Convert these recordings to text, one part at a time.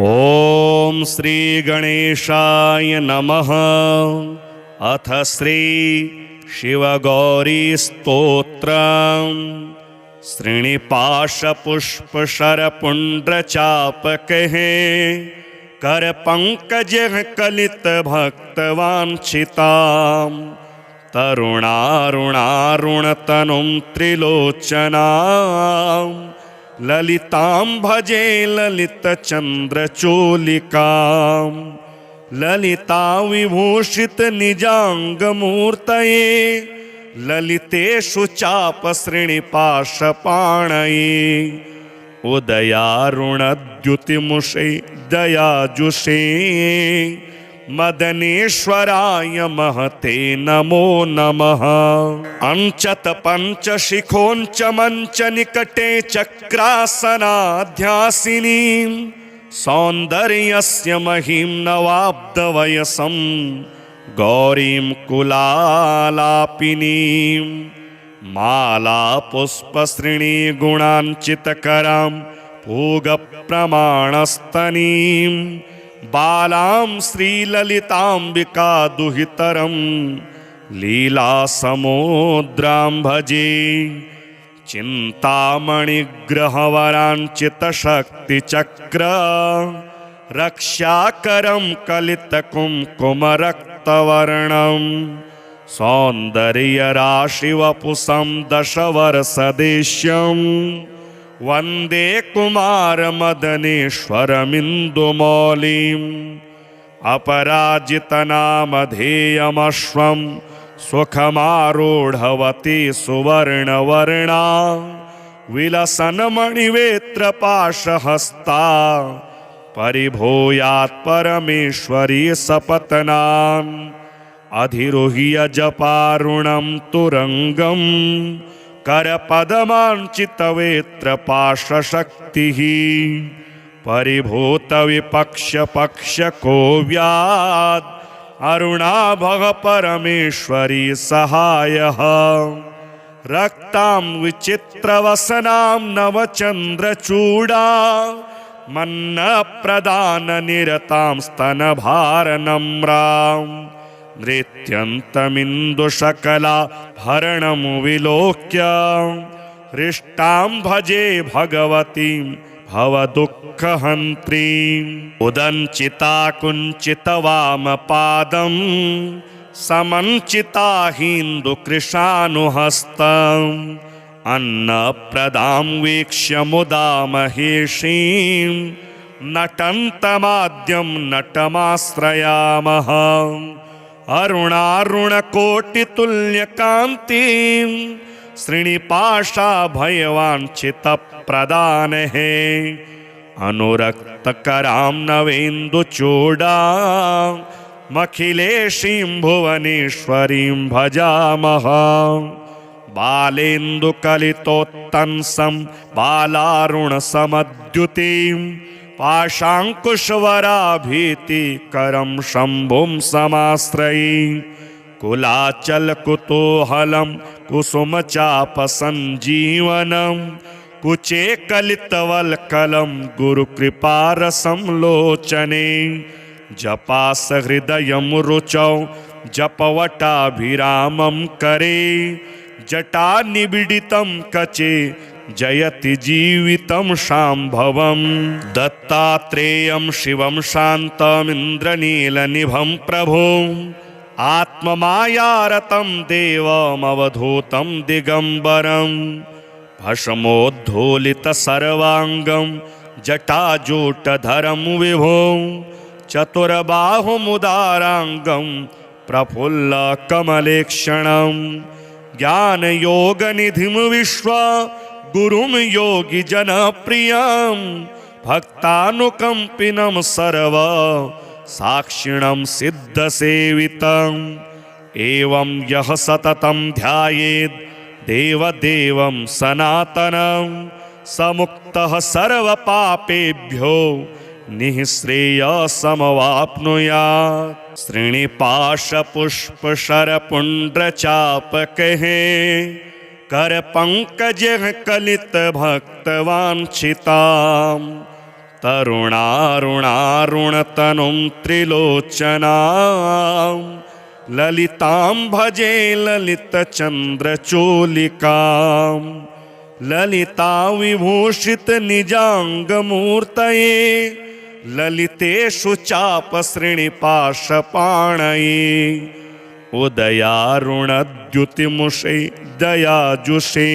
ओम श्री गणेशाय नमः। अथ श्री शिवगौरी स्तोत्रम्। श्रीनिपाशपुष्पशरपुण्ड्रचापकः करपङ्कजः कलितभक्तवाञ्छितां तरुणारुणारुणतनुं त्रिलोचनां ललितां भजे ललितचन्द्रचूलिकां ललिता विभूषितनिजाङ्गमूर्तये ललितेषु चापश्रेणिपाशपाणये उदयारुणद्युतिमुषे दयाजुषे मदनेश्वराय महते नमो नमः। अंचत पंचशिखोंच मंच निकटे चक्रासनाध्यासिनीं सौन्दर्यस्य महिं नवाब्दवयसं गौरीं कुलालापिनीं माला पुष्पश्रेणी गुणाञ्चितकरां पूगप्रमाणस्तनीं बालां श्रीललिताम्बिका दुहितरं लीलासमुद्रां भजे चिन्तामणिग्रहवराञ्चितशक्तिचक्र रक्षाकरं कलितकुङ्कुमरक्तवर्णं सौन्दर्यराशिवपुषं दशवर्षदेश्यं वन्दे कुमारमदनेश्वरमिन्दुमौलिम् अपराजितनामधेयमश्वं सुखमारूढवती सुवर्णवर्णा विलसन्मणिवेत्रपाशहस्ता परिभूयात् परमेश्वरी सपत्नान् अधिरुह्य जपारुणं तुरंगं करपदमाञ्चितवेत्रपाशशक्तिः परिभूतविपक्षपक्षकोव्यात् अरुणाभः परमेश्वरी सहायः रक्तां विचित्रवसनां नवचन्द्रचूडा मन्नप्रदाननिरतां स्तनभारनम्रां नृत्यन्तमिन्दुशकलाभरणं विलोक्य हृष्टां भजे भगवतीं भवदुःखहन्त्रीम् उदञ्चिता कुञ्चितवामपादं समञ्चिता हिन्दुकृशानुहस्तम् अन्नप्रदां वीक्ष्य मुदा महेशीं नटन्तमाद्यं नटमाश्रयामः अरुणारुणकोटितुल्यकान्तिं श्रीनिपाशाभयवाञ्छितप्रदानः अनुरक्तकरां नवेन्दुचूडामखिलेशीं भुवनेश्वरीं भजामः बालेन्दुकलितोत्तंसं बालारुणसमद्युतिं पाशाङ्कुशवराभीतिकरं शम्भुं समाश्रये कुलाचलकुतूहलं कुसुमचापसञ्जीवनं कुचे कलितवल्कलं गुरुकृपारसं लोचने जपासहृदयं रुचौ जपवटाभिरामं करे जटानिबिडितं कचे जयति जीवितं शाम्भवम् दत्तात्रेयं शिवं शान्तमिन्द्रनीलनिभं प्रभुम् आत्ममायारतं देवमवधूतं दिगम्बरं भस्मोद्धूलितसर्वाङ्गं जटाजूटधरं विभुं चतुर्बाहुमुदाराङ्गं प्रफुल्लकमलेक्षणं ज्ञानयोगनिधिं विश्वगुरुं योगिजनप्रियं भक्तानुकम्पिनं सर्व साक्षिणं सिद्धसेवितम् एवं यः सततं ध्यायेत् देवदेवं सनातनं समुक्तः सर्वपापेभ्यो निःश्रेयसमवाप्नुयात्। श्रीनिपाशपुष्पशरपुण्ड्रचापकः करपङ्कजः कलितभक्तवाञ्छितां तरुणारुणारुणतनुं त्रिलोचनां ललितां भजे ललितचन्द्रचूलिकां ललिता विभूषितनिजाङ्गमूर्तये ललितेषु चापसृणिपाशपाणये उदयारुणद्युतिमुषे दयाजुषे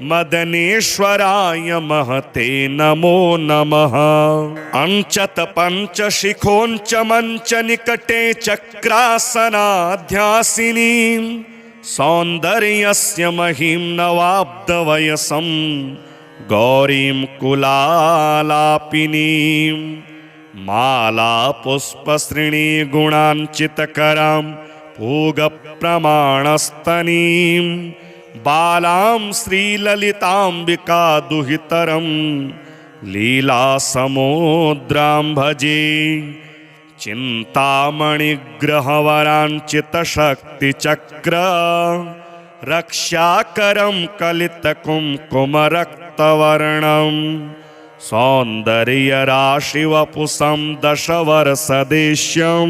मदनेश्वराय महते नमो नमः। अंचत पंचशिखोंच मंच निकटे चक्रासनाध्यासिनीं सौन्दर्यस्य महिं नवाब्दवयसं गौरीं कुलालापिनीं माला पुष्पसृणी गुणाञ्चितकरां पूगप्रमाणस्तनीं बालां श्रीललिताम्बिका दुहितरं लीलासमुद्रां भजे चिन्तामणिग्रहवराञ्चितशक्तिचक्र रक्षाकरं कलितकुङ्कुमरक्तवर्णं सौन्दर्यराशिवपुषं दशवर्षदेश्यं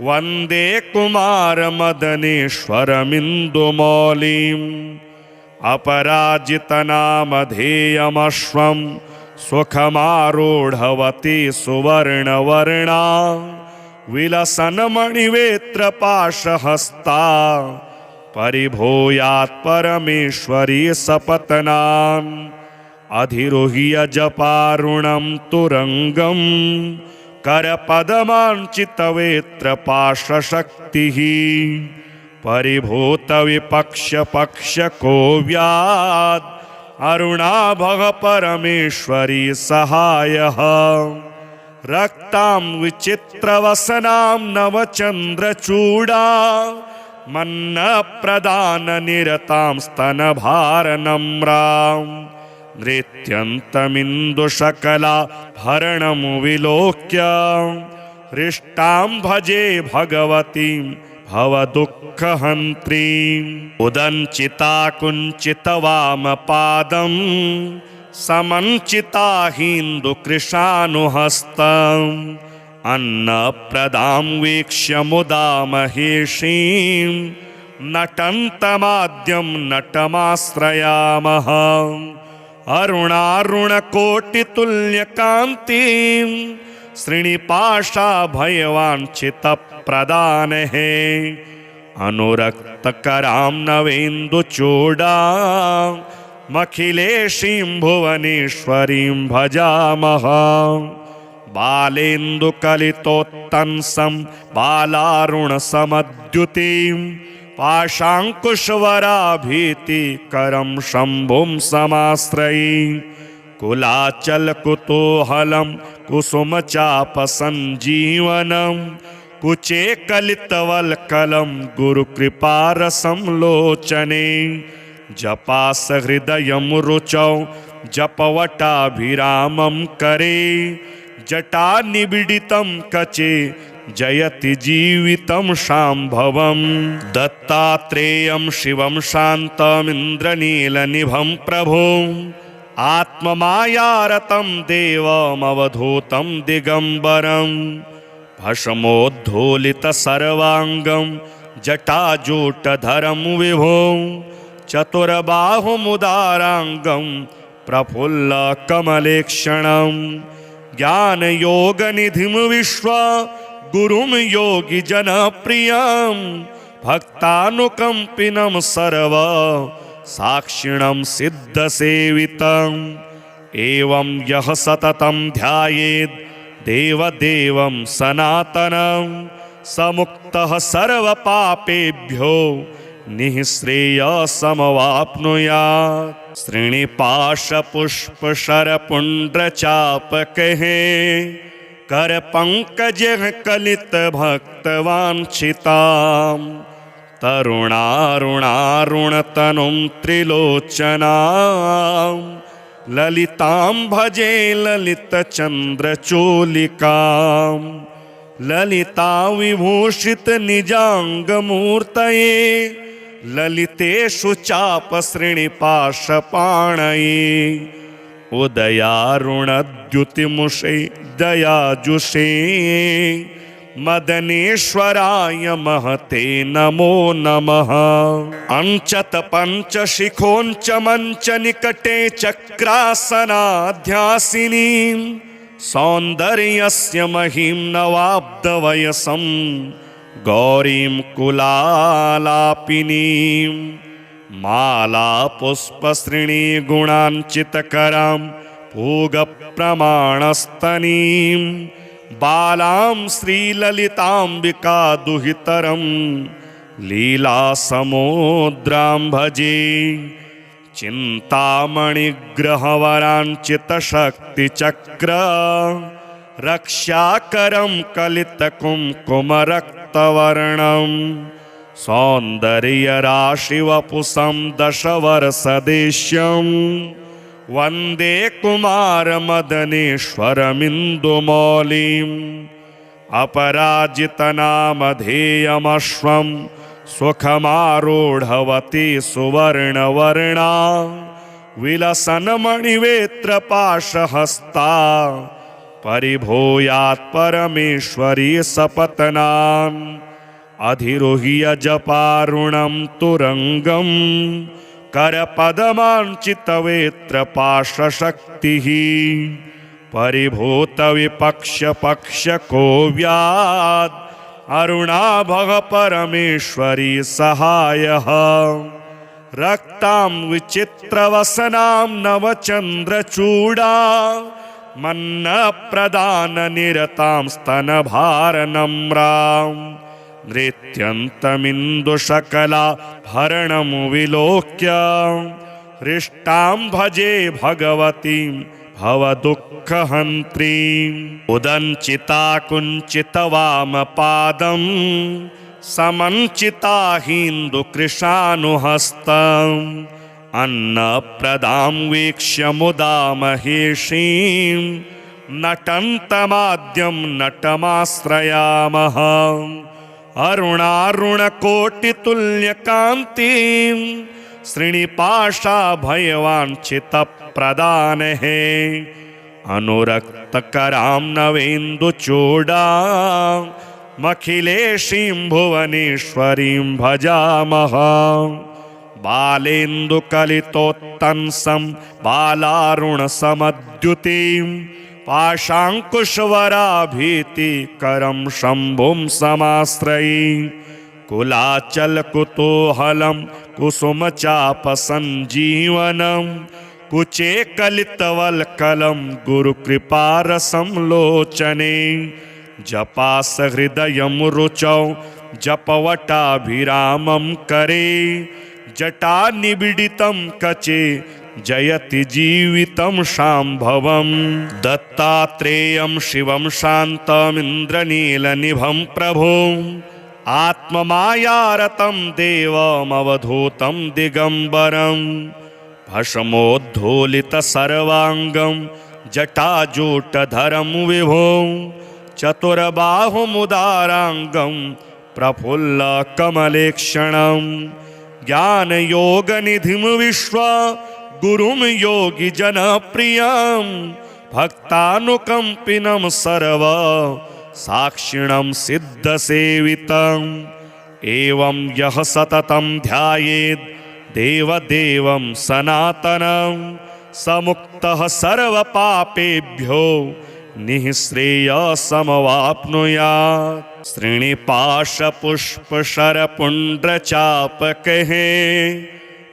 वन्दे कुमारमदनेश्वरमिन्दुमौलिम् अपराजितनामधेयमश्वं सुखमारूढवती सुवर्णवर्णा विलसन्मणिवेत्रपाशहस्ता परिभूयात् परमेश्वरी सपत्नान् अधिरुह्य जपारुणं तुरंगं करपदमाञ्चितवेत्रपाशशक्तिः परिभूतविपक्षपक्षकोव्यात् अरुणाभः परमेश्वरी सहायः रक्तां विचित्रवसनां नवचन्द्रचूडा मन्नप्रदाननिरतां स्तनभारनम्रां नृत्यन्तमिन्दुशकलाभरणं विलोक्य हृष्टां भजे भगवतीं भवदुःखहन्त्रीम् उदञ्चिता कुञ्चितवामपादं समञ्चिता हिन्दुकृशानुहस्तम् अन्नप्रदां वीक्ष्य मुदा महेशीं नटन्तमाद्यं नटमाश्रयामः अरुणारुणकोटितुल्यकान्तिं श्रीनिपाशाभयवाञ्छितप्रदानः अनुरक्तकरां नवेन्दुचूडां मखिलेशीं भुवनेश्वरीं भजामः बालेन्दुकलितोत्तंसं बालारुणसमद्युतिं पाशाङ्कुशवराभीतिकरं शम्भुं समाश्रये कुलाचलकुतूहलं कुसुमचापसञ्जीवनं कुचे कलितवल्कलं गुरुकृपारसं लोचने जपासहृदयं रुचौ जपवटाभिरामं करे जटानिबिडितं कचे जयति जीवितं शाम्भवम् दत्तात्रेयं शिवं शान्तमिन्द्रनीलनिभं प्रभुम् आत्ममायारतं देवमवधूतं दिगम्बरं भस्मोद्धूलितसर्वाङ्गं जटाजूटधरं विभुं चतुर्बाहुमुदाराङ्गं प्रफुल्लकमलेक्षणं ज्ञानयोगनिधिं विश्वगुरुं योगिजनप्रियं भक्तानुकम्पिनं सर्वसाक्षिणं सिद्धसेवितम् एवं यः सततं ध्यायेत् देवदेवं सनातनं समुक्तः सर्वपापेभ्यो निःश्रेयसमवाप्नुयात्। श्रीनिपाशपुष्पशरपुण्ड्रचापकैः करपङ्कजः कलितभक्तवाञ्छितां तरुणारुणारुणतनुं त्रिलोचनां ललितां भजे ललितचन्द्रचूलिकां ललिता विभूषितनिजाङ्गमूर्तये ललितेषु चापसृणिपाशपाणये उदयारुणद्युतिमुषे दयाजुषे मदनेश्वराय महते नमो नमः। अंचत पंचशिखोंच मंच निकटे चक्रासनाध्यासिनी सौंदर्यस्य महिं नवाब्दवयसं गौरीं कुलालापिनीं माला पुष्पश्रेणी गुणांचितकरां पूगप्रमाणस्तनीं बालां श्रीललिताम्बिका दुहितरं लीलासमुद्रां भजे। चिन्तामणिग्रहवराञ्चितशक्तिचक्र रक्षाकरं कलितकुङ्कुमरक्तवर्णं सौन्दर्यराशिवपुषं दशवर्षदेश्यं वन्दे कुमारमदनेश्वरमिन्दुमौलिम् अपराजितनामधेयमश्वं सुखमारूढवती सुवर्णवर्णा विलसन्मणिवेत्रपाशहस्ता परिभूयात् परमेश्वरी सपत्नान् अधिरोह्य जपारुणं तुरंगं करपदमाञ्चितवेत्रपाशशक्तिः परिभूतविपक्षपक्षकोव्याद् अरुणाभः परमेश्वरी सहायः। रक्तां विचित्रवसनां नवचन्द्रचूडा मन्नप्रदाननिरतां स्तनभारनम्रां नृत्यन्तमिन्दुशकलाभरणं विलोक्य हृष्टां भजे भगवतीं भवदुःखहन्त्रीम्। उदञ्चिता कुञ्चितवामपादं समञ्चिता हिन्दुकृशानुहस्तम् अन्नप्रदां वीक्ष्य मुदा महेशीं नटन्तमाद्यं नटमाश्रयामः। अरुणारुणकोटितुल्यकान्तिं श्रीनिपाशाभयवाञ्छितप्रदानेः अनुरक्तकरां नवेन्दुचूडां मखिलेशीं भुवनेश्वरीं भजामः। बालेन्दुकलितोत्तंसं बालारुणसमद्युतिं पाशाङ्कुशवराभीतिकरं शम्भुं समाश्रये। कुलाचलकुतूहलं कुसुमचापसञ्जीवनं कुचे कलितवल्कलं गुरुकृपारसं लोचने। जपासहृदयं रुचौ जपवटाभिरामं करे जटानिबिडितं कचे जयति जीवितं शाम्भवम्। दत्तात्रेयं शिवं शान्तमिन्द्रनीलनिभं प्रभुम् आत्ममायारतं देवमवधूतं दिगम्बरं भस्मोद्धूलितसर्वाङ्गं जटाजूटधरं विभुं चतुर्बाहुमुदाराङ्गं प्रफुल्लकमलेक्षणं ज्ञानयोगनिधिं विश्वगुरुं योगिजनप्रियं भक्तानुकम्पिनं सर्व साक्षिणं सिद्धसेवितम्। एवं यः सततं ध्यायेत् देवदेवं सनातनं स मुक्तः सर्वपापेभ्यो निःश्रेयसमवाप्नुयात्। श्रीनिपाशपुष्पशरपुण्ड्रचापकैः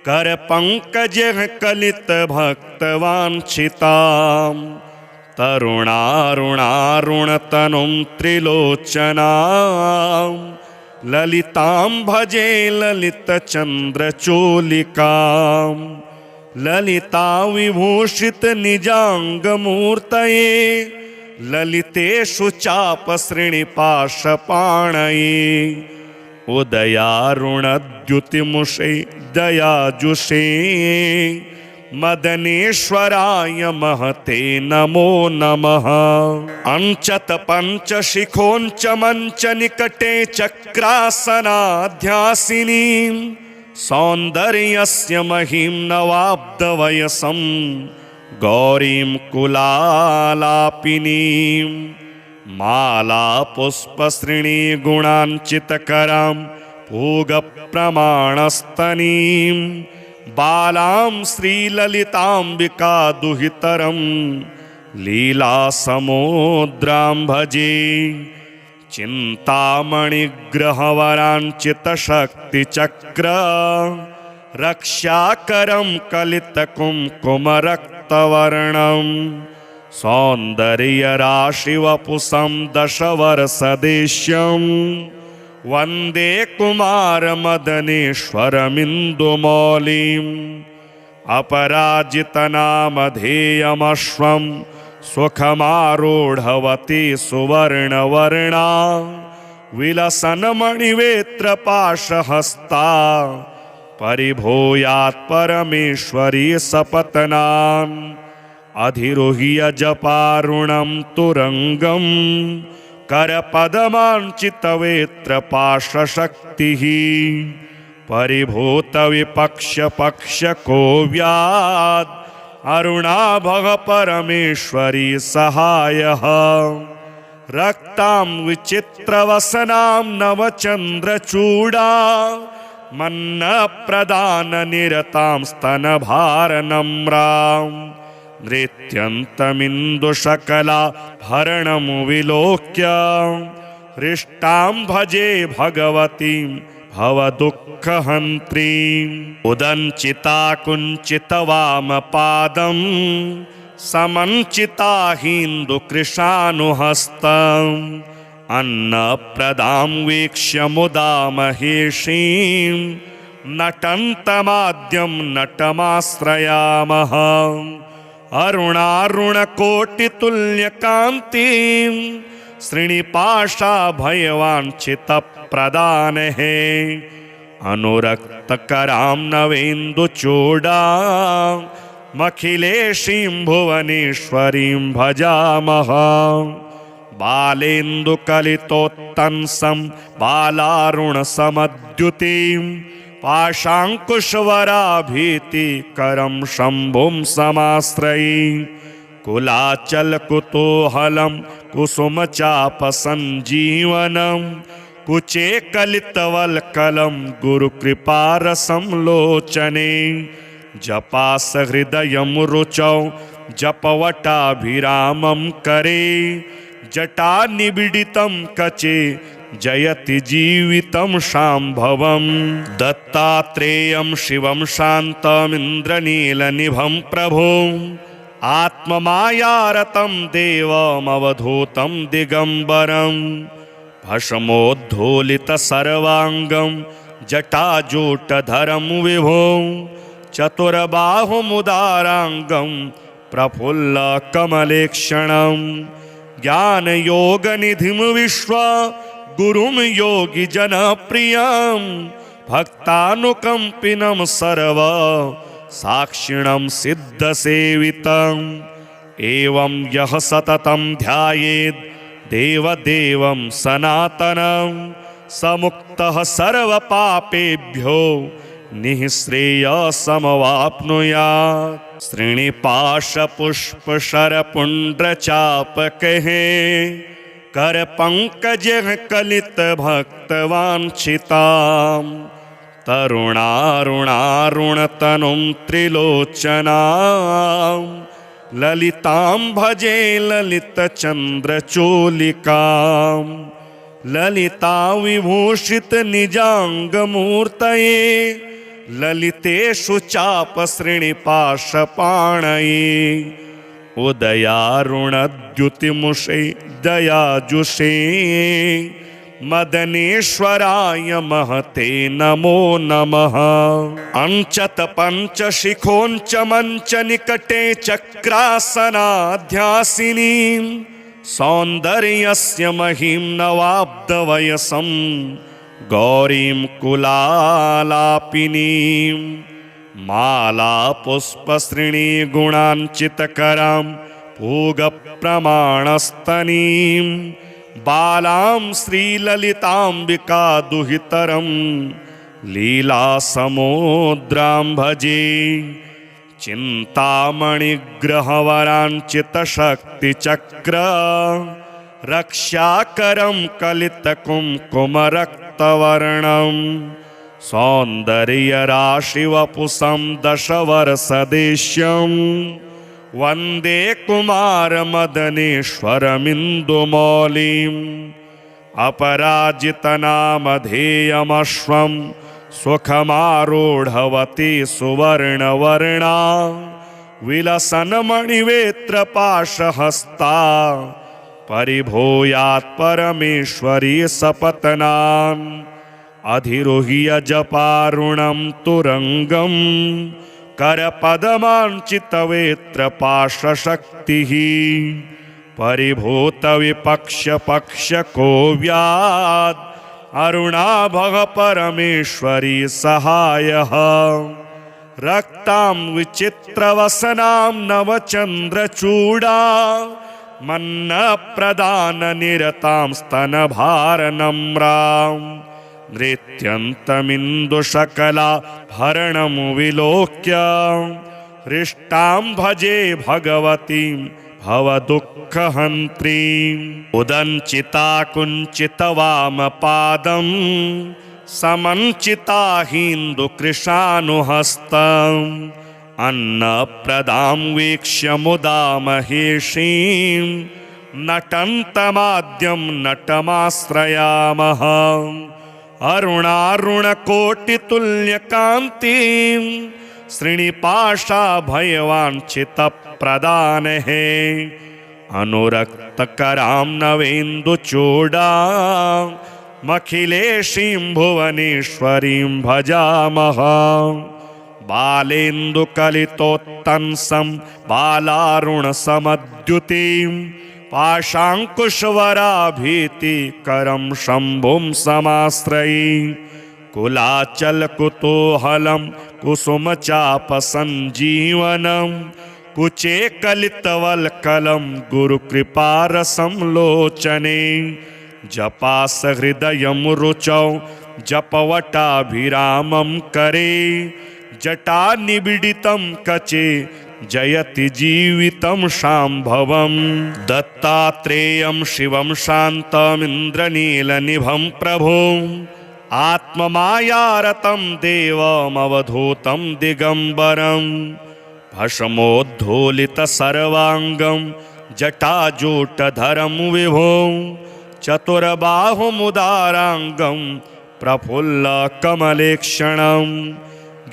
करपङ्कजैः कलितभक्तवाञ्छिताम् तरुणारुणारुणतनुं त्रिलोचनां ललितां भजे ललितचन्द्रचूलिकां। ललिता विभूषितनिजाङ्गमूर्तये ललितेषु चापश्रेणिपाशपाणये उदयारुणद्युतिमुषे दयाजुषे मदनेश्वराय महते नमो नमः। अंचत पंचशिखोंच मंच निकटे चक्रासनाध्यासिनीं सौन्दर्यस्य महिं नवाब्दवयसं गौरीं कुलालापिनीं मालापुष्पश्रेणीगुणाञ्चितकरां पूगप्रमाणस्तनीं बालां श्रीललिताम्बिका दुहितरं लीलासमुद्रां भजे। चिन्तामणिग्रहवराञ्चितशक्तिचक्र रक्षाकरं कलितकुङ्कुमरक्तवर्णं सौन्दर्यराशिवपुषं दशवर्षदेश्यं वन्दे कुमारमदनेश्वरमिन्दुमौलिम् अपराजितनामधेयमश्वं सुखमारूढवती सुवर्णवर्णा विलसन्मणिवेत्रपाशहस्ता परिभूयात् परमेश्वरी सपत्नान् अधिरोह्य जपारुणं तुरंगं करपदमाञ्चितवेत्रपाशशक्तिः परिभूतविपक्षपक्षकोव्याद् अरुणाभः परमेश्वरी सहायः रक्तां विचित्रवसनां नवचन्द्रचूडा मन्नप्रदाननिरतां स्तनभारनम्रां नृत्यन्तमिन्दुशकलाभरणं विलोक्य हृष्टां भजे भगवतीं भवदुःखहन्त्रीं उदञ्चिता कुञ्चितवामपादं समञ्चिता हिन्दुकृशानुहस्तम् अन्नप्रदां वीक्ष्य मुदा महेशीं नटन्तमाद्यं नटमाश्रयामः अरुणारुणकोटितुल्यकान्तिं श्रीनिपाशाभयवाञ्छितप्रदानेः अनुरक्तकरां नवेन्दुचूडां मखिलेशीं भुवनेश्वरीं भजामः बालेन्दुकलितोत्तंसं बालारुणसमद्युतिं पाशाङ्कुशवराभीतिकरं शम्भुं समाश्रये कुलाचलकुतूहलं कुसुमचापसञ्जीवनं कुचे कलितवल्कलं गुरुकृपारसं लोचने जपासहृदयं रुचौ जपवटाभिरामं करे जटानिबिडितं कचे जयति जीवितं शाम्भवम् दत्तात्रेयं शिवं शान्तमिन्द्रनीलनिभं प्रभुं आत्ममायारतं देवमवधूतं दिगम्बरं भस्मोद्धूलितसर्वाङ्गं जटाजूटधरं विभुं चतुर्बाहुमुदाराङ्गं प्रफुल्लकमलेक्षणं ज्ञानयोगनिधिं विश्वगुरुं योगिजनप्रियं भक्तानुकम्पिनं सर्वसाक्षिणं सिद्धसेवितम् एवं यः सततं ध्यायेत् देवदेवं सनातनं समुक्तः सर्वपापेभ्यो निःश्रेयसमवाप्नुयात्। श्रीनिपाशपुष्पशरपुण्ड्रचापकैः करपङ्कजैः कलितभक्तवाञ्छितां तरुणारुणारुणतनुं त्रिलोचनां ललितां भजे ललितचन्द्रचूलिकां ललिता विभूषितनिजाङ्गमूर्तये ललितेषु चापश्रेणिपाशपाणये उदयारुणद्युतिमुषे दयाजुषे मदनेश्वराय महते नमो नमः। अंचत पंचशिखोंच मंच निकटे चक्रासनाध्यासिनीं सौन्दर्यस्य महिं नवाब्दवयसं गौरीं कुलालापिनीं मालापुष्पश्रेणीगुणाञ्चितकरां पूगप्रमाणस्तनीं बालां श्रीललिताम्बिका दुहितरं लीलासमुद्रां भजे। चिन्तामणिग्रहवराञ्चितशक्तिचक्र रक्षाकरं कलितकुङ्कुमरक्तवर्णं सौन्दर्यराशिवपुषं दशवर्षदेश्यं वन्दे कुमारमदनेश्वरमिन्दुमौलिम् अपराजितनामधेयमश्वं सुखमारूढवती सुवर्णवर्णा विलसन्मणिवेत्रपाशहस्ता परिभूयात् परमेश्वरी सपत्नान् अधिरुह्य जपारुणं तुरंगं करपदमाञ्चितवेत्रपाशशक्तिः परिभूतविपक्ष्यपक्ष्यकोव्याद् अरुणाभः परमेश्वरी सहायः रक्तां विचित्रवसनां नवचन्द्रचूडा मन्नप्रदाननिरतां स्तनभारनम्रां नृत्यन्तमिन्दुशकलाभरणं विलोक्य हृष्टां भजे भगवतीं भवदुःखहन्त्रीम् उदञ्चिता कुञ्चितवामपादं समञ्चिता हिन्दुकृशानुहस्तम् अन्नप्रदां वीक्ष्य मुदा महेशीं नटन्तमाद्यं नटमाश्रयामः अरुणारुणकोटितुल्यकान्तिं श्रीनिपाशाभयवाञ्छितप्रदानहे अनुरक्तकरां नवेन्दुचूडां मखिलेशीं भुवनेश्वरीं भजामः बालेन्दुकलितोत्तंसं बालारुणसमद्युतिं पाशाङ्कुशवराभीतिकरं शम्भुं समाश्रये कुलाचलकुतूहलं कुसुमचापसञ्जीवनं कुचे कलितवल्कलं गुरुकृपारसं लोचने जपासहृदयं रुचौ जपवटाभिरामं करे जटानिबिडितं कचे जयति जीवितं शाम्भवं दत्तात्रेयं शिवं शान्तमिन्द्रनीलनिभं प्रभुं आत्ममायारतं देवमवधूतं दिगम्बरं भस्मोद्धूलितसर्वाङ्गं जटाजूटधरं विभुं चतुर्बाहुमुदाराङ्गं प्रफुल्लकमलेक्षणं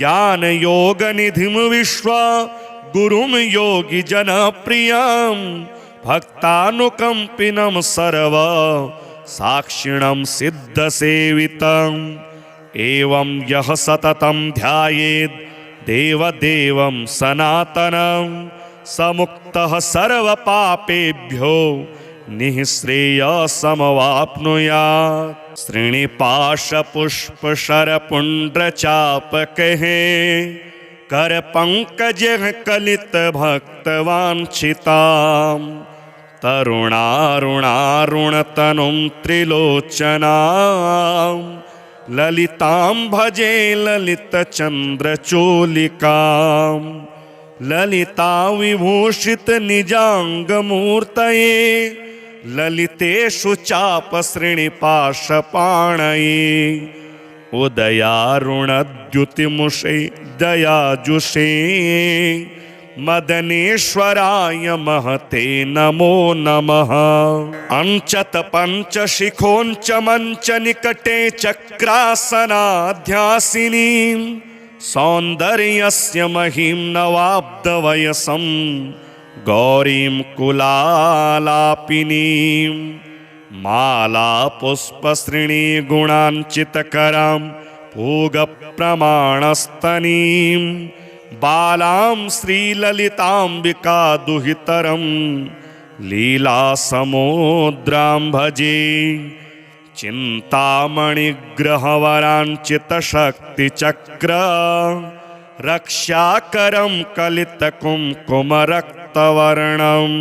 ज्ञानयोगनिधिं विश्वगुरुं योगिजनप्रियं भक्तानुकम्पिनं सर्वसाक्षिणं सिद्धसेवितम् एवं यः सततं ध्यायेत् देवदेवं सनातनं स मुक्तः सर्वपापेभ्यो निःश्रेयसमवाप्नुयात्। श्रीनिपाशपुष्पशरपुण्ड्रचापकः करपङ्कजः कलितभक्तवाञ्छितां तरुणारुणारुणतनुं त्रिलोचनां ललितां भजे ललितचन्द्रचूलिकां ललिता विभूषितनिजाङ्गमूर्तये ललितेषु चापश्रेणिपाशपाणये उदयारुणद्युतिमुषे दयाजुषे मदनेश्वराय महते नमो नमः। अंचत पंचशिखोंच मंच निकटे चक्रासनाध्यासिनीं सौन्दर्यस्य महिं नवाब्दवयसं गौरीं कुलालापिनीं मालापुष्पश्रेणीगुणाञ्चितकरां पूगप्रमाणस्तनीं बालां श्रीललिताम्बिका दुहितरं लीलासमुद्रां भजे चिन्तामणिग्रहवराञ्चितशक्तिचक्र रक्षाकरं कलितकुङ्कुमरक्तवर्णं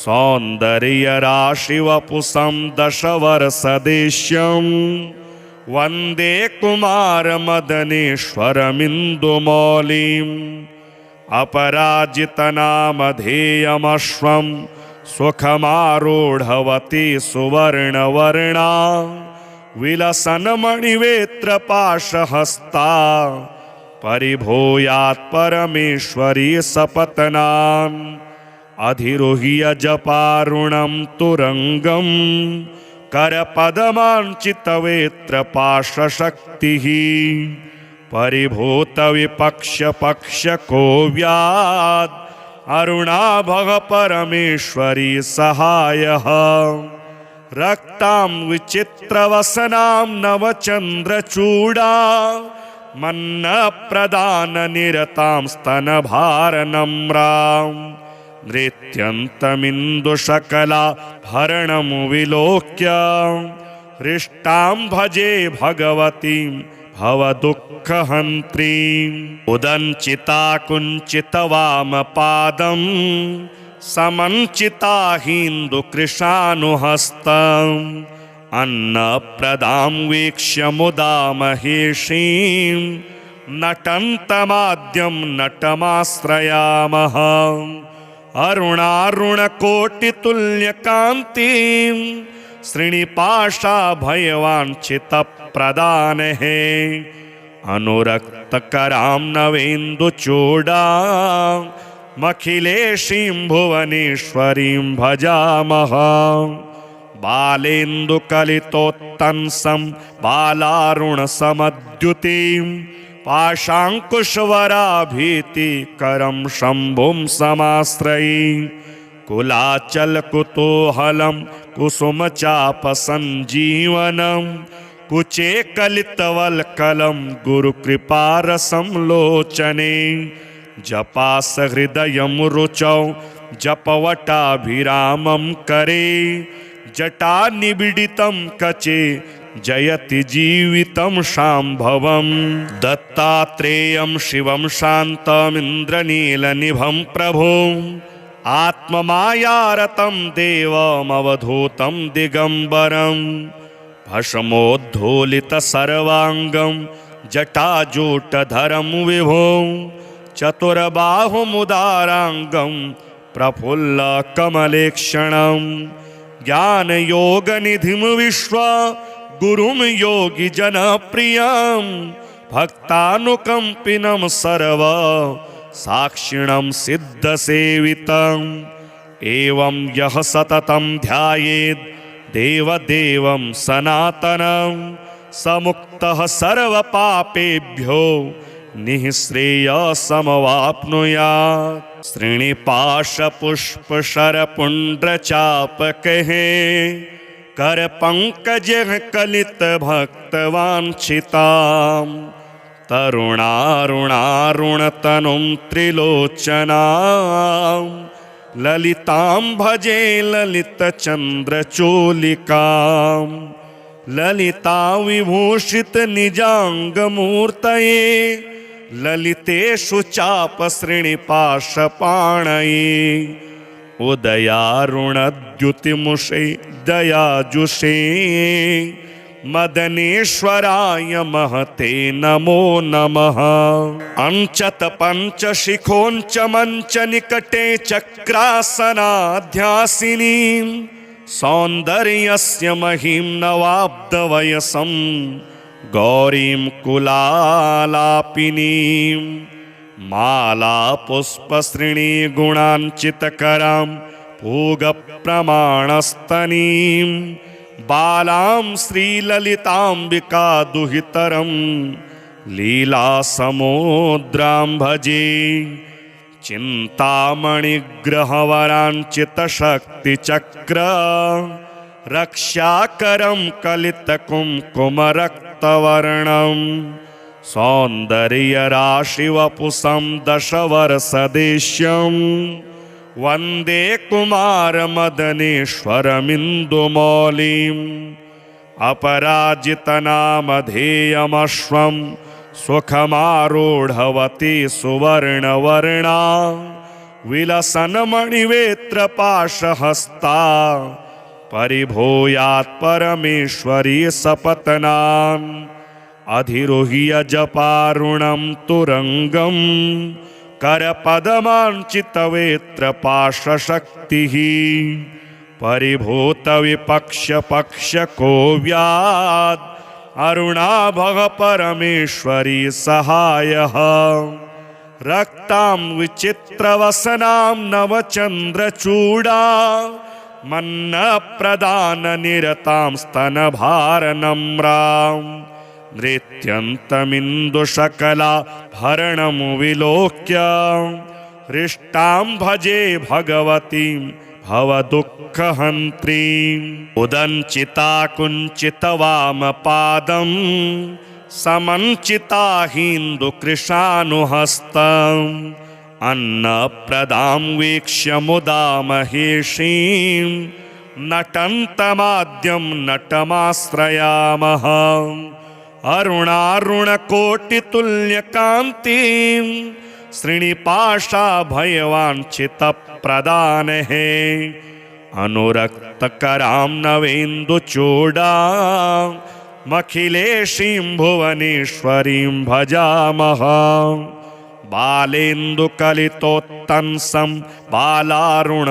सौन्दर्यराशिवपुषं दशवर्षदेश्यं वन्दे कुमारमदनेश्वरमिन्दुमौलिम् अपराजितनामधेयमश्वं सुखमारूढवती सुवर्णवर्णा विलसन्मणिवेत्रपाशहस्ता परिभूयात् परमेश्वरी सपत्नान् अधिरुह्य जपारुणं तुरंगं करपदमाञ्चितवेत्रपाशशक्तिः परिभूतविपक्ष्यपक्ष्यकोव्याद् अरुणाभः परमेश्वरी सहायः रक्तां विचित्रवसनां नवचन्द्रचूडा मन्नप्रदाननिरतां स्तनभारनम्रां नृत्यन्तमिन्दुशकलाभरणं विलोक्य हृष्टां भजे भगवतीं भवदुःखहन्त्रीम् उदञ्चिता कुञ्चितवामपादं समञ्चिता हिन्दुकृशानुहस्तम् अन्नप्रदां वीक्ष्य मुदा महेशीं नटन्तमाद्यं नटमाश्रयामः अरुणारुणकोटितुल्यकान्तिं श्रीनिपाशाभयवाञ्छितप्रदानहे अनुरक्तकरां नवेन्दुचूडाम् मखिलेशीं भुवनेश्वरीं भजामः बालेन्दुकलितोत्तंसं बालारुणसमद्युतिं पाशाङ्कुशवराभीतिकरं शम्भुं समाश्रये कुलाचलकुतूहलं कुसुमचापसञ्जीवनं कुचे कलितवल्कलं गुरुकृपारसं लोचने जपासहृदयं रुचौ जपवटाभिरामं करे जटानिबिडितं कचे जयति जीवितं शाम्भवं दत्तात्रेयं शिवं शान्तमिन्द्रनीलनिभं प्रभुं आत्ममायारतं देवमवधूतं दिगम्बरं भस्मोद्धूलितसर्वाङ्गं जटाजूटधरं विभुं चतुर्बाहुमुदाराङ्गं प्रफुल्लकमलेक्षणं ज्ञानयोगनिधिं विश्वगुरुं योगिजनप्रियं भक्तानुकम्पिनं सर्वसाक्षिणं सिद्धसेवितम् एवं यः सततं ध्यायेत् देवदेवं सनातनं स मुक्तः सर्वपापेभ्यो निःश्रेयसमवाप्नुयात् श्रीनिपाशपुष्पशरपुण्ड्रचापकः करपङ्कजः कलितभक्तवाञ्छितां तरुणारुणारुणतनुं त्रिलोचनां ललितां भजे ललितचन्द्रचूलिकां ललिता विभूषितनिजाङ्गमूर्तये ललितेषु चापश्रेणिपाशपाणये उदयारुणद्युतिमुषे दयाजुषे मदनेश्वराय महते नमो नमः अंचत पंचशिखोंच मंच निकटे चक्रासनाध्यासिनीं सौन्दर्यस्य महिं नवाब्दवयसं गौरीं कुलालापिनीं मालापुष्पश्रेणीगुणाञ्चितकरां पूगप्रमाणस्तनीं बालां श्रीललिताम्बिका दुहितरं लीलासमुद्रां भजे चिन्तामणिग्रहवराञ्चितशक्तिचक्र रक्षाकरं कलितकुङ्कुमरक्तवर्णं सौन्दर्यराशिवपुषं दशवर्षदेश्यं वन्दे कुमारमदनेश्वरमिन्दुमौलिम् अपराजितनामधेयमश्वं सुखमारूढवती सुवर्णवर्णा विलसन्मणिवेत्रपाशहस्ता परिभूयात् परमेश्वरी सपत्नान् अधिरुह्य जपारुणं तुरंगं करपदमाञ्चितवेत्र पाशशक्तिः परिभूतविपक्ष्यपक्ष्यको व्याद् अरुणाभः परमेश्वरी सहायः रक्तां विचित्रवसनां नवचन्द्रचूडा मन्नप्रदाननिरतां स्तनभारनम्रां नृत्यन्तमिन्दुशकलाभरणं विलोक्य हृष्टां भजे भगवतीं भवदुःखहन्त्रीम् उदञ्चिता कुञ्चितवामपादं समञ्चिता हिन्दुकृशानुहस्तम् अन्नप्रदां वीक्ष्य मुदा महेशीं नटन्तमाद्यं नटमाश्रयामः अरुणारुणकोटितुल्यकान्तिं श्रीनिपाशाभयवाञ्छितप्रदानहे अनुरक्तकरां नवेन्दुचूडाम् मखिलेशीं भुवनेश्वरीं भजामः बालेन्दुकलितोत्तंसं बालारुणसमद्युतिं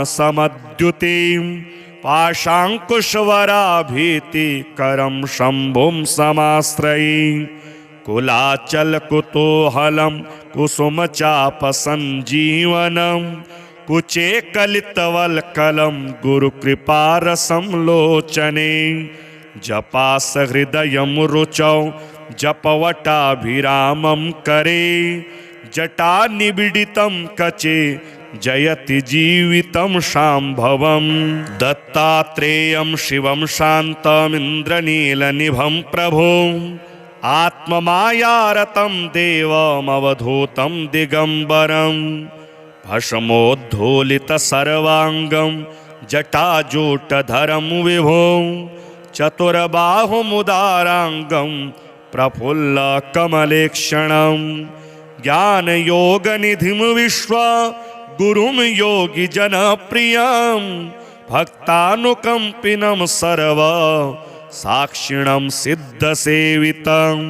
पाशाङ्कुशवराभीतिकरं शम्भुं समाश्रये कुलाचलकुतूहलं कुसुमचापसञ्जीवनं कुचे कलितवल्कलं गुरुकृपारसं लोचने जपासहृदयं रुचौ जपवटाभिरामं करे जटानिबिडितं कचे जयति जीवितं शाम्भवं दत्तात्रेयं शिवं शान्तमिन्द्रनीलनिभं प्रभुं आत्ममायारतं देवमवधूतं दिगम्बरं भस्मोद्धूलितसर्वाङ्गं जटाजूटधरं विभुं चतुर्बाहुमुदाराङ्गं प्रफुल्लकमलेक्षणं ज्ञानयोगनिधिं विश्वगुरुं योगिजनप्रियं भक्तानुकम्पिनं सर्वसाक्षिणं सिद्धसेवितम्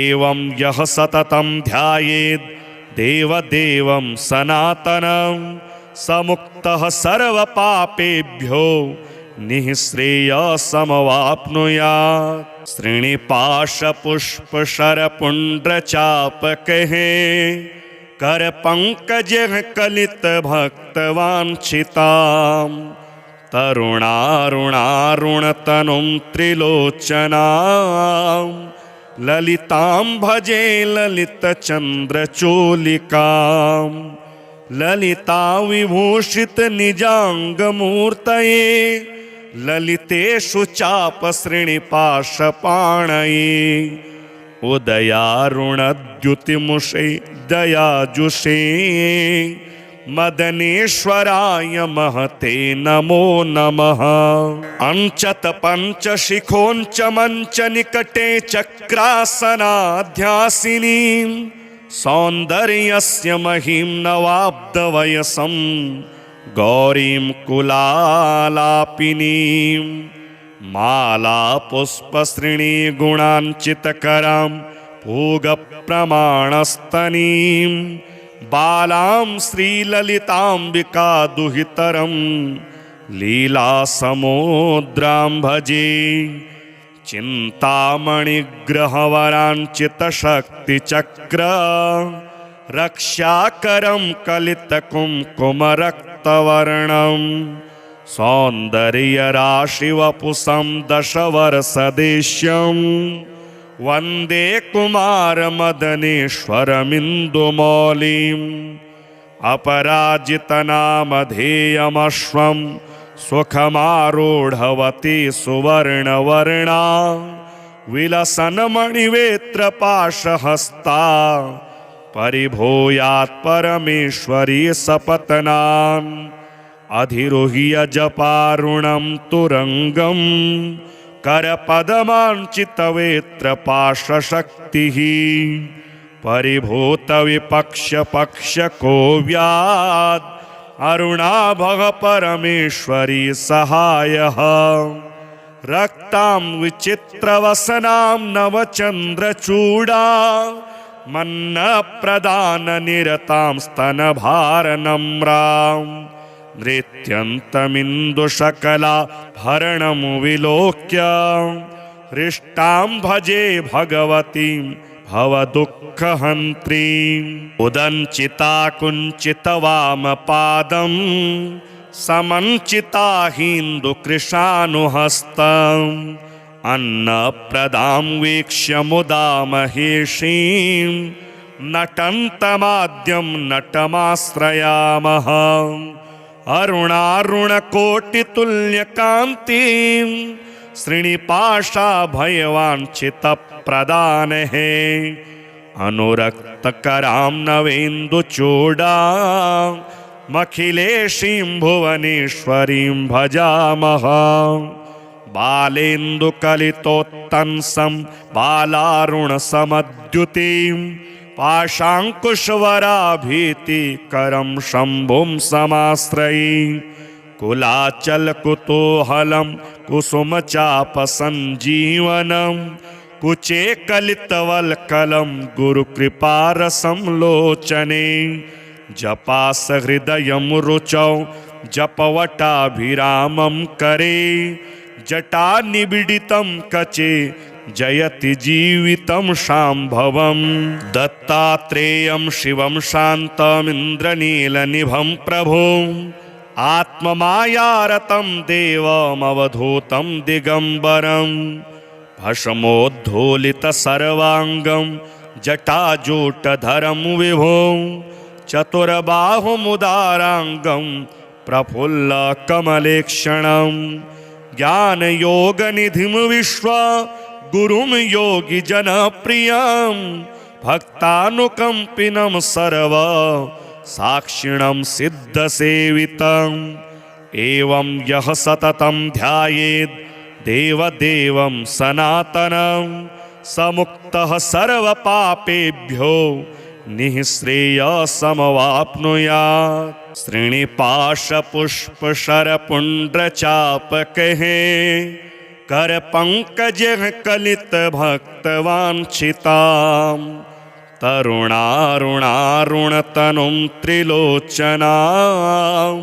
एवं यः सततं ध्यायेत् देवदेवं सनातनं स मुक्तः सर्वपापेभ्यो निःश्रेयसमवाप्नुयात् श्रीनिपाशपुष्पशरपुण्ड्रचापकैः करपङ्कजः कलितभक्तवाञ्छितां तरुणारुणारुणतनुं त्रिलोचनां ललितां भजे ललितचन्द्रचूलिकां ललिता विभूषितनिजाङ्गमूर्तये ललितेषु चापश्रेणिपाशपाणये उदयारुणद्युतिमुषे दयाजुषे मदनेश्वराय महते नमो नमः अंचत पंचशिखोंच मंच निकटे चक्रासनाध्यासिनीं सौन्दर्यस्य महिं नवाब्दवयसं गौरीं कुलालापिनीं मालापुष्पश्रेणीगुणाञ्चितकरां पूगप्रमाणस्तनीं बालां श्रीललिताम्बिका दुहितरं लीलासमुद्रां भजे चिन्तामणिग्रहवराञ्चितशक्तिचक्र रक्षाकरं कलितकुङ्कुमरक्तवर्णं सौन्दर्यराशिवपुषं दशवर्षदेश्यं वन्दे कुमारमदनेश्वरमिन्दुमौलिम् अपराजितनामधेयमश्वं सुखमारूढवती सुवर्णवर्णा विलसन्मणिवेत्रपाशहस्ता परिभूयात् परमेश्वरी सपत्नान् अधिरुह्य जपारुणं तुरङ्गं करपदमाञ्चितवेत्रपाशशक्तिः परिभूतविपक्ष्यपक्ष्यको व्याद् अरुणाभः परमेश्वरी सहायः रक्तां विचित्रवसनां नवचन्द्रचूडा मन्नप्रदाननिरतां स्तनभारनम्रां नृत्यन्तमिन्दुशकलाभरणं विलोक्य हृष्टां भजे भगवतीं भवदुःखहन्त्रीम् उदञ्चिता कुञ्चितवामपादं समञ्चिता हिन्दुकृशानुहस्तम् अन्नप्रदां वीक्ष्य मुदा महेशीं नटन्तमाद्यं नटमाश्रयामः अरुणारुणकोटितुल्यकान्तिं श्रीनिपाशाभयवाञ्छितप्रदानहे अनुरक्तकरां नवेन्दुचूडामखिलेशीं भुवनेश्वरीं भजामः बालेन्दुकलितोत्तंसं बालारुणसमद्युतिं पाशाङ्कुशवराभीतिकरं शम्भुं समाश्रये कुलाचलकुतूहलं कुसुमचापसञ्जीवनं कुचे कलितवल्कलं गुरुकृपारसं लोचने जपासहृदयं रुचौ जपवटाभिरामं करे जटानिबिडितं कचे जयति जीवितं शाम्भवम् दत्तात्रेयं शिवं शान्तमिन्द्रनीलनिभं प्रभुम् आत्ममायारतं देवमवधूतं दिगम्बरं भस्मोद्धूलितसर्वाङ्गं जटाजूटधरं विभुं चतुर्बाहुमुदाराङ्गं प्रफुल्लकमलेक्षणं ज्ञानयोगनिधिं विश्वगुरुं योगिजनप्रियं भक्तानुकम्पिनं सर्वसाक्षिणं सिद्धसेवितम् एवं यः सततं ध्यायेत् देवदेवं सनातनं स मुक्तः सर्वपापेभ्यो निःश्रेयसमवाप्नुयात्। श्रीनिपाशपुष्पशरपुण्ड्रचापकैः करपङ्कजः कलितभक्तवाञ्छितां तरुणारुणारुणतनुं त्रिलोचनां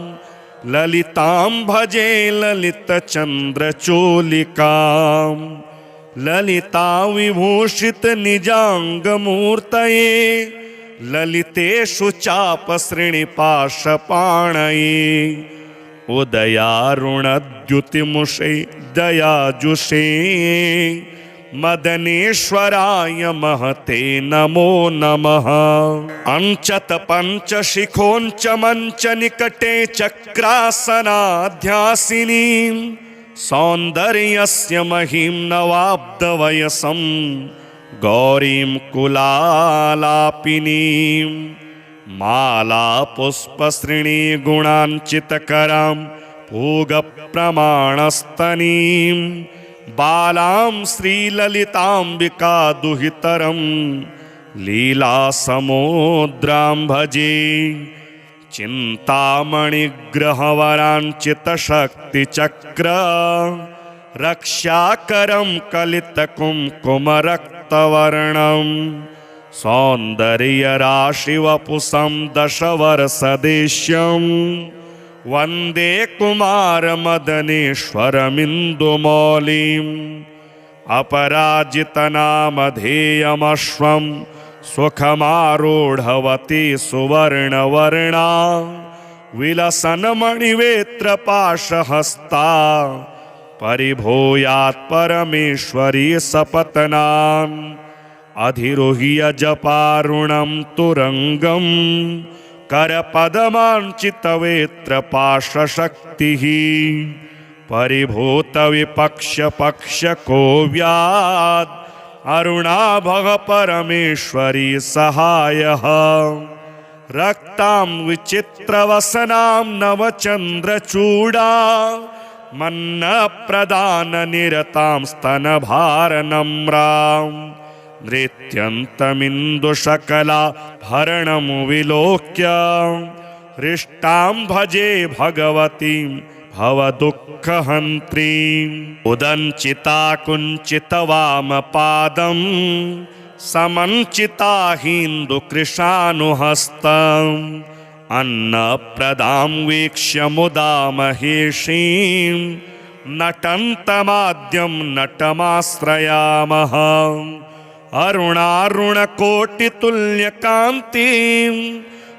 ललितां भजे ललितचन्द्रचूलिकां ललिता विभूषितनिजाङ्गमूर्तये ललितेषु चापश्रीनिपाशपाणये उदयारुणद्युतिमुषे दयाजुषे मदनेश्वराय महते नमो नमः। अंचत पंचशिखोंच मंच निकटे चक्रासनाध्यासिनीं सौन्दर्यस्य महिं नवाब्दवयसं गौरीं कुलालापिनीं मालापुष्पश्रेणीगुणाञ्चितकरां पूगप्रमाणस्तनीं बालां श्रीललिताम्बिका दुहितरं लीलासमुद्रां भजे चिन्तामणिग्रहवराञ्चितशक्तिचक्र रक्षाकरं कलितकुङ्कुमरक्तवर्णं सौन्दर्यराशिवपुषं दशवर्षदेश्यं वन्दे कुमारमदनेश्वरमिन्दुमौलिम् अपराजितनामधेयमश्वं सुखमारूढवती सुवर्णवर्णा विलसन्मणिवेत्रपाशहस्ता परिभूयात् परमेश्वरी सपत्नान् अधिरोह्य जपारुणं तुरङ्गं करपदमाञ्चितवेत्रपाशशक्तिः परिभूतविपक्षपक्षकोव्यात् अरुणाभः परमेश्वरी सहायः रक्तां विचित्रवसनां नवचन्द्रचूडा मन्नप्रदाननिरतां स्तनभारनम्रां नृत्यन्तमिन्दुशकलाभरणं विलोक्य हृष्टां भजे भगवतीं भवदुःखहन्त्रीम् उदञ्चिता कुञ्चितवामपादं समञ्चिता हिन्दुकृशानुहस्तम् अन्नप्रदां वीक्ष्य मुदा महेशीं नटन्तमाद्यं नटमाश्रयामः अरुणारुणकोटितुल्यकान्तिं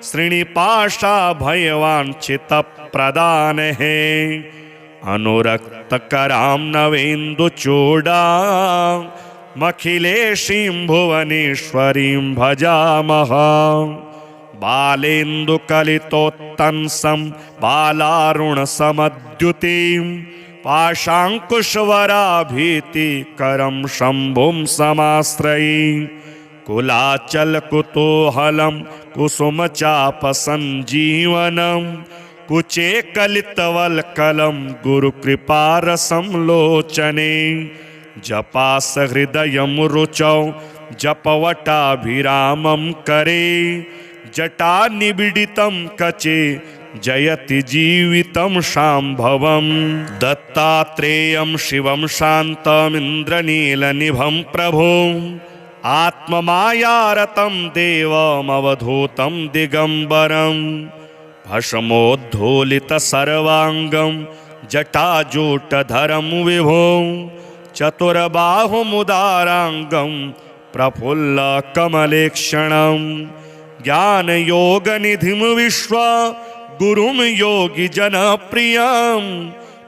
श्रीनिपाशाभयवाञ्छितप्रदानेः अनुरक्तकरां नवेन्दुचूडामखिलेशीं भुवनेश्वरीं भजामः बालेन्दुकलितोत्तंसं बालारुणसमद्युतिं पाशाङ्कुशवराभीतिकरं शम्भुं समाश्रये कुलाचलकुतूहलं कुसुमचापसञ्जीवनं कुचे कलितवल्कलं गुरुकृपारसं लोचने जपासहृदयं रुचौ जपवटाभिरामं करे जटानिबिडितं कचे जयति जीवितं शाम्भवम् दत्तात्रेयं शिवं शान्तमिन्द्रनीलनिभं प्रभुम् आत्ममायारतं देवमवधूतं दिगम्बरं भस्मोद्धूलितसर्वाङ्गं जटाजूटधरं विभुं चतुर्बाहुमुदाराङ्गं प्रफुल्लकमलेक्षणं ज्ञानयोगनिधिं विश्वगुरुं योगिजनप्रियं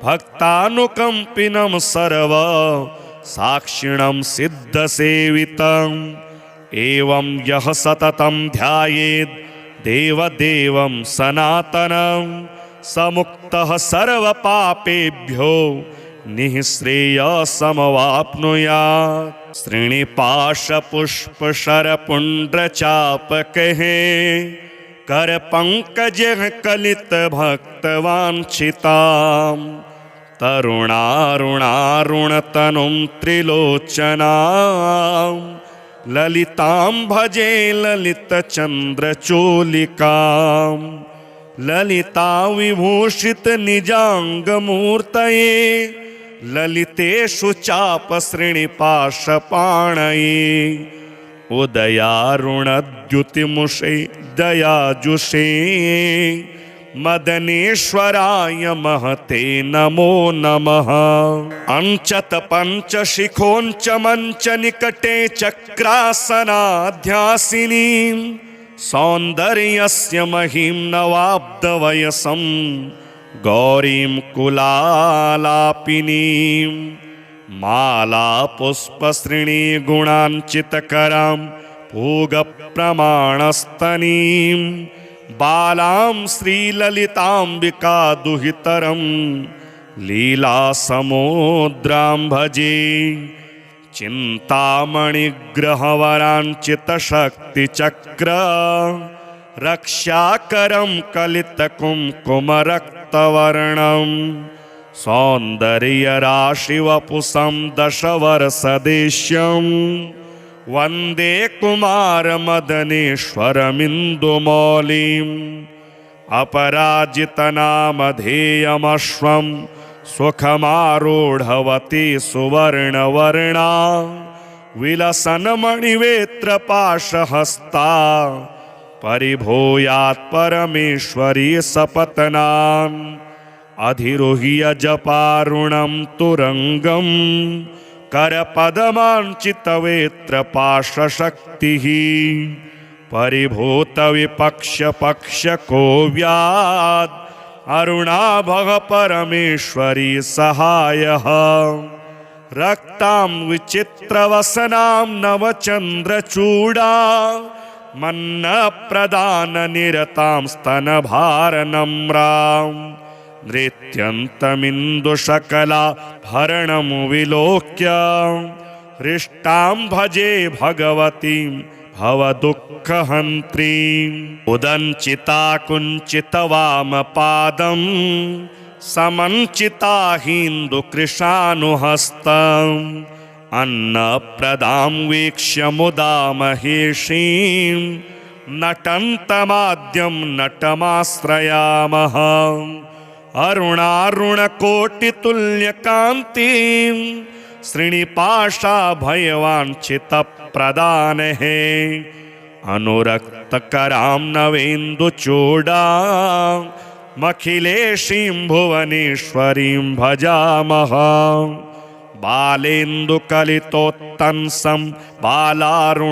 भक्तानुकम्पिनं सर्वसाक्षिणं सिद्धसेवितम् एवं यः सततं ध्यायेत् देवदेवं सनातनं समुक्तः सर्वपापेभ्यो निःश्रेयसमवाप्नुयात्। श्रीनिपाशपुष्पशरपुण्ड्रचापकैः करपङ्कजः कलितभक्तवाञ्छितां तरुणारुणारुणतनुं त्रिलोचनां ललितां भजे ललितचन्द्रचूलिकां ललिताविभूषितनिजाङ्गमूर्तये ललितेषु चापश्रेणिपाशपाणये उदयारुणद्युतिमुषे दयाजुषे मदनेश्वराय महते नमो नमः। अंचत पंचशिखोंच मंच निकटे चक्रासनाध्यासिनीं सौन्दर्यस्य महिं नवाब्दवयसं गौरीं कुलालापिनीं मालापुष्पश्रेणीगुणाञ्चितकरां पूगप्रमाणस्तनीं बालां श्रीललिताम्बिका दुहितरं लीलासमुद्रां भजे चिन्तामणिग्रहवराञ्चितशक्तिचक्र रक्षाकरं कलितकुङ्कुमरक्तवर्णं सौन्दर्यराशिवपुषं दशवर्षदेश्यं वन्दे कुमारमदनेश्वरमिन्दुमौलिम् अपराजितनामधेयमश्वं सुखमारूढवती सुवर्णवर्णा विलसन्मणिवेत्रपाशहस्ता परिभूयात् परमेश्वरी सपत्नान् अधिरोह्य जपारुणं तुरङ्गं करपदमाञ्चितवेत्रपाशशक्तिः परिभूतविपक्षपक्षकोव्यात् अरुणाभः परमेश्वरी सहायः रक्तां विचित्रवसनां नवचन्द्रचूडा मन्नप्रदाननिरतां स्तनभारनम्रां नृत्यन्तमिन्दुशकलाभरणं विलोक्य हृष्टां भजे भगवतीं भवदुःखहन्त्रीम् उदञ्चिता कुञ्चितवामपादं समञ्चिता हिन्दुकृशानुहस्तम् अन्नप्रदां वीक्ष्य मुदा महेशीं नटन्तमाद्यं नटमाश्रयामः अरुणारुणकोटितुल्यकान्तिं श्रीनिपाशाभयवाञ्छितप्रदानहे अनुरक्तकरां नवेन्दुचूडामखिलेशीं भुवनेश्वरीं भजामः बालेन्दुकलितोत्तंसं बालारुणसमद्युतिं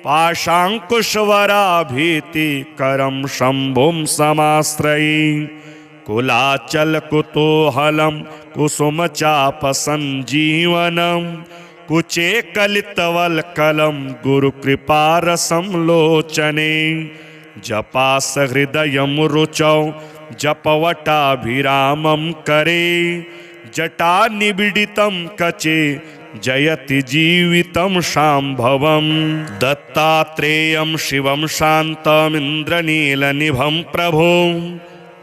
पाशाङ्कुशवराभीतिकरं शम्भुं समाश्रये कुलाचलकुतूहलं कुसुमचापसञ्जीवनं कुचे कलितवल्कलं गुरुकृपारसं लोचने जपासहृदयं रुचौ जपवटाभिरामं करे जटानिबिडितं कचे जयति जीवितं शाम्भवम् दत्तात्रेयं शिवं शान्तमिन्द्रनीलनिभं प्रभुम्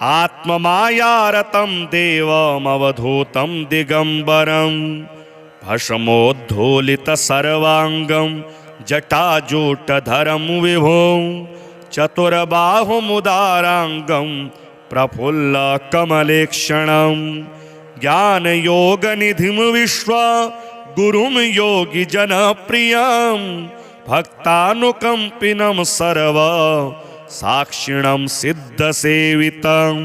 आत्ममायारतं देवमवधूतं दिगम्बरं भस्मोद्धूलितसर्वाङ्गं जटाजूटधरं विभुं चतुर्बाहुमुदाराङ्गं प्रफुल्लकमलेक्षणं ज्ञानयोगनिधिं विश्वगुरुं योगिजनप्रियं भक्तानुकम्पिनं सर्व साक्षिणं सिद्धसेवितम्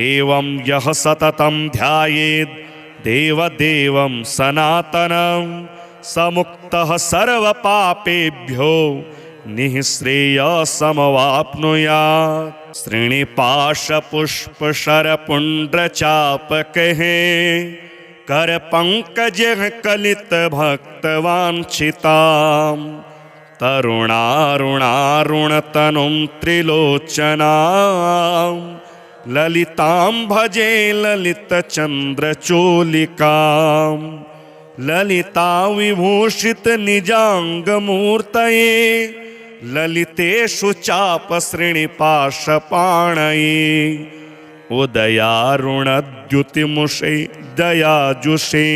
एवं यः सततं ध्यायेत् देवदेवं सनातनं स मुक्तः सर्वपापेभ्यो निःश्रेयसमवाप्नुयात् श्रीनिपाशपुष्पशरपुण्ड्रचापकैः करपङ्कजः कलितभक्तवाञ्छिताम् तरुणारुणारुणतनुं त्रिलोचनां ललितां भजे ललितचन्द्रचूलिकां ललिता विभूषितनिजाङ्गमूर्तये ललितेषु चापश्रेणिपाशपाणये उदयारुणद्युतिमुषे दयाजुषे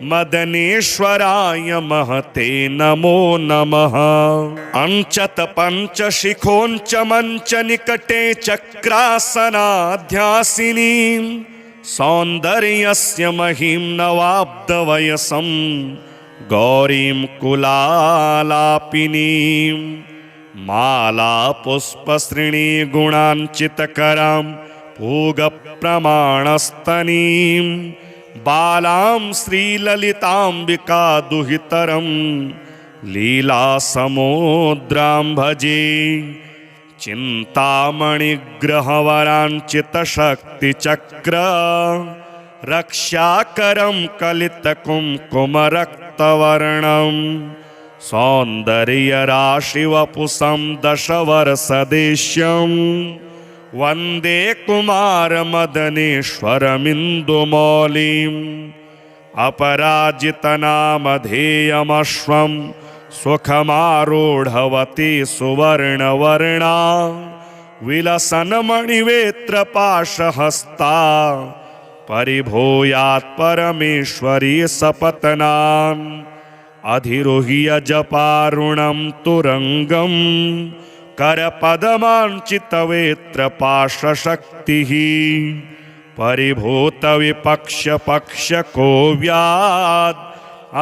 मदनेश्वराय महते नमो नमः अंचत पंचशिखोंच मंच निकटे चक्रासनाध्यासिनीं सौन्दर्यस्य महिं नवाब्दवयसं गौरीं कुलालापिनीं मालापुष्पश्रेणीगुणाञ्चितकरां पूगप्रमाणस्तनीं बालां श्रीललिताम्बिका दुहितरं लीलासमुद्रां भजे चिन्तामणिग्रहवराञ्चितशक्तिचक्र रक्षाकरं कलितकुङ्कुमरक्तवर्णं सौन्दर्यराशिवपुषं दशवर्षदेश्यं वन्दे कुमारमदनेश्वरमिन्दुमौलिम् अपराजितनामधेयमश्वं सुखमारूढवती सुवर्णवर्णा विलसन्मणिवेत्रपाशहस्ता परिभूयात् परमेश्वरी सपत्नान् अधिरुह्य जपारुणं तुरङ्गं करपदमाञ्चितवेत्रपाशशक्तिः परिभूतविपक्षपक्षकोव्यात्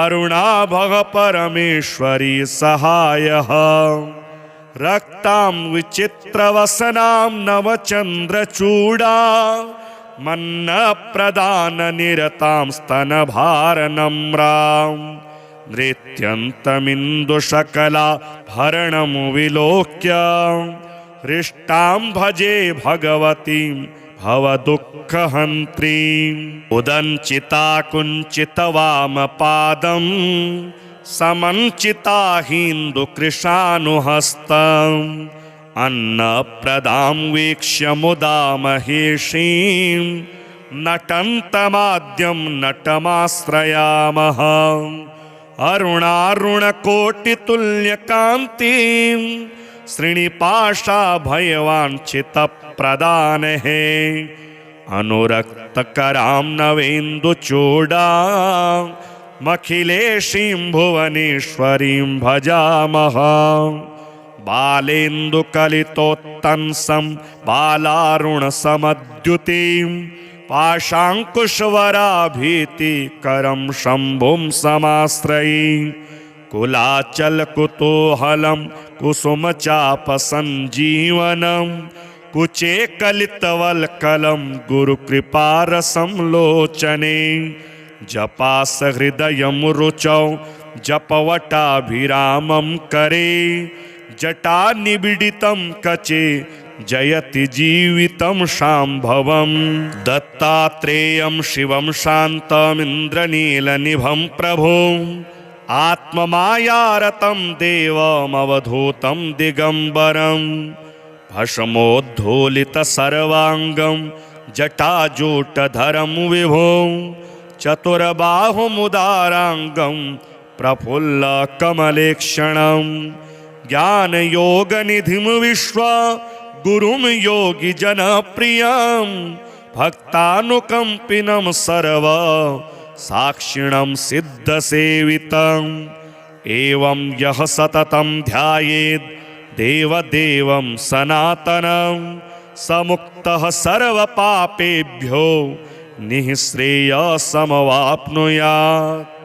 अरुणाभः परमेश्वरी सहायः रक्तां विचित्रवसनां नवचन्द्रचूडा मन्नप्रदाननिरतां स्तनभारनम्रां नृत्यन्तमिन्दुशकलाभरणं विलोक्य हृष्टां भजे भगवतीं भवदुःखहन्त्रीम् उदञ्चिता कुञ्चितवामपादं समञ्चिता हिन्दुकृशानुहस्तम् अन्नप्रदां वीक्ष्य मुदा महेशीं नटन्तमाद्यं नटमाश्रयामः अरुणारुणकोटितुल्यकान्तिं श्रीनिपाशाभयवाञ्छितप्रदानहे अनुरक्तकरां नवेन्दुचूडामखिलेशीं भुवनेश्वरीं भजामः बालेन्दुकलितोत्तंसं बालारुणसमद्युतिं पाशाङ्कुशवराभीतिकरं शम्भुं समाश्रये कुलाचलकुतूहलं कुसुमचापसञ्जीवनं कुचे कलितवल्कलं गुरुकृपारसं लोचने जपासहृदयं रुचौ जपवटाभिरामं करे जटानिबिडितं कचे जयति जीवितं शाम्भवम् दत्तात्रेयं शिवं शान्तमिन्द्रनीलनिभं प्रभुम् आत्ममायारतं देवमवधूतं दिगम्बरं भस्मोद्धूलितसर्वाङ्गं जटाजूटधरं विभुं चतुर्बाहुमुदाराङ्गं प्रफुल्लकमलेक्षणं ज्ञानयोगनिधिं विश्वगुरुं योगिजनप्रियं भक्तानुकम्पिनं सर्व साक्षिणं सिद्धसेवितम् एवं यः सततं ध्यायेत् देवदेवं सनातनं स मुक्तः सर्वपापेभ्यो निःश्रेयसमवाप्नुयात्।